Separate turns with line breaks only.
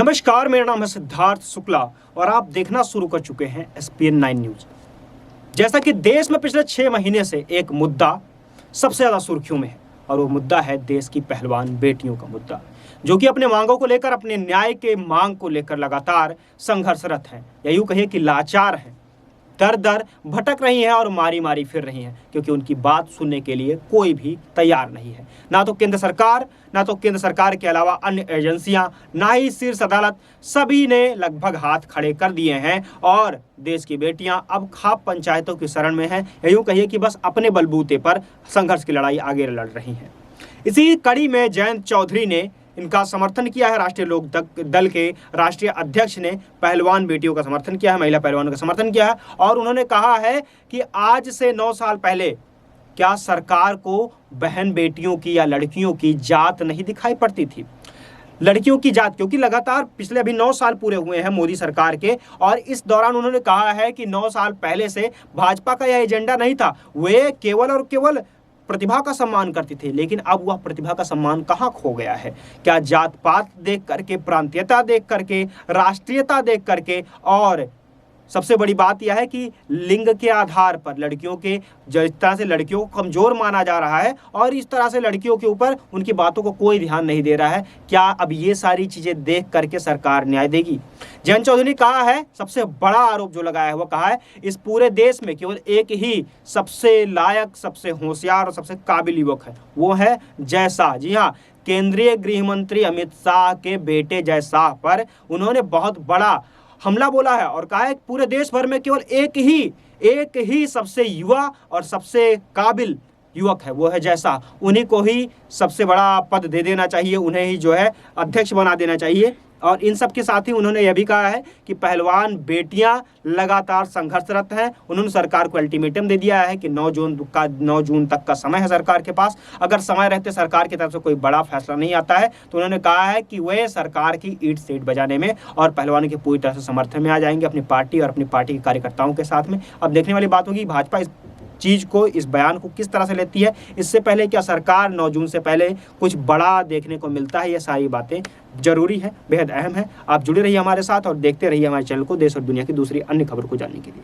नमस्कार, मेरा नाम है सिद्धार्थ शुक्ला और आप देखना शुरू कर चुके हैं SPN 9 न्यूज। जैसा कि देश में पिछले 6 महीने से एक मुद्दा सबसे ज्यादा सुर्खियों में है और वो मुद्दा है देश की पहलवान बेटियों का मुद्दा, जो कि अपने मांगों को लेकर, अपने न्याय के मांग को लेकर लगातार संघर्षरत हैं या यूं कहिए कि लाचार हैं, दर दर भटक रही हैं और मारी मारी फिर रही हैं, क्योंकि उनकी बात सुनने के लिए कोई भी तैयार नहीं है। ना तो केंद्र सरकार, ना तो केंद्र सरकार के अलावा अन्य एजेंसियां, ना ही शीर्ष अदालत, सभी ने लगभग हाथ खड़े कर दिए हैं और देश की बेटियां अब खाप पंचायतों की शरण में हैं या यूं कहिए कि बस अपने बलबूते पर संघर्ष की लड़ाई आगे लड़ रही हैं। इसी कड़ी में जयंत चौधरी ने इनका समर्थन किया है। राष्ट्रीय लोक दल के राष्ट्रीय अध्यक्ष ने पहलवान बेटियों का समर्थन किया है, महिला पहलवानों का समर्थन किया है और उन्होंने कहा है कि आज से 9 साल पहले क्या सरकार को बहन बेटियों की या लड़कियों की जात नहीं दिखाई पड़ती थी? लड़कियों की जात, क्योंकि लगातार पिछले अभी 9 साल पूरे हुए हैं मोदी सरकार के और इस दौरान उन्होंने कहा है कि 9 साल पहले से भाजपा का यह एजेंडा नहीं था। वे केवल और केवल प्रतिभा का सम्मान करती थी, लेकिन अब वह प्रतिभा का सम्मान कहाँ खो गया है? क्या जात पात देख करके, प्रांतीयता देख करके, राष्ट्रीयता देख करके, और सबसे बड़ी बात यह है कि लिंग के आधार पर लड़कियों के, जिस तरह से लड़कियों को कमजोर माना जा रहा है और इस तरह से लड़कियों के ऊपर उनकी बातों को कोई ध्यान नहीं दे रहा है, क्या अब ये सारी चीजें देख करके सरकार न्याय देगी? जयंत चौधरी ने कहा है, सबसे बड़ा आरोप जो लगाया है वो कहा है इस पूरे देश में केवल एक ही सबसे लायक, सबसे होशियार और सबसे काबिल युवक है, वो है जय शाह। जी हाँ, केंद्रीय गृह मंत्री अमित शाह के बेटे जय शाह पर उन्होंने बहुत बड़ा हमला बोला है और कहा है पूरे देश भर में केवल एक ही सबसे युवा और सबसे काबिल युवक है, वो है जय शाह। उन्हीं को ही सबसे बड़ा पद दे देना चाहिए, उन्हें ही जो है अध्यक्ष बना देना चाहिए। और इन सब के साथ ही उन्होंने यह भी कहा है कि पहलवान बेटियां लगातार संघर्षरत हैं। उन्होंने सरकार को अल्टीमेटम दे दिया है कि 9 जून तक का समय है सरकार के पास। अगर समय रहते सरकार की तरफ से कोई बड़ा फैसला नहीं आता है तो उन्होंने कहा है कि वे सरकार की ईंट सीट बजाने में और पहलवानों के पूरी तरह से समर्थन में आ जाएंगे अपनी पार्टी और अपनी पार्टी के कार्यकर्ताओं के साथ में। अब देखने वाली बात होगी भाजपा इस चीज को, इस बयान को किस तरह से लेती है। इससे पहले क्या सरकार 9 जून से पहले कुछ बड़ा देखने को मिलता है? ये सारी बातें जरूरी है, बेहद अहम है। आप जुड़े रहिए हमारे साथ और देखते रहिए हमारे चैनल को देश और दुनिया की दूसरी अन्य खबर को जानने के लिए।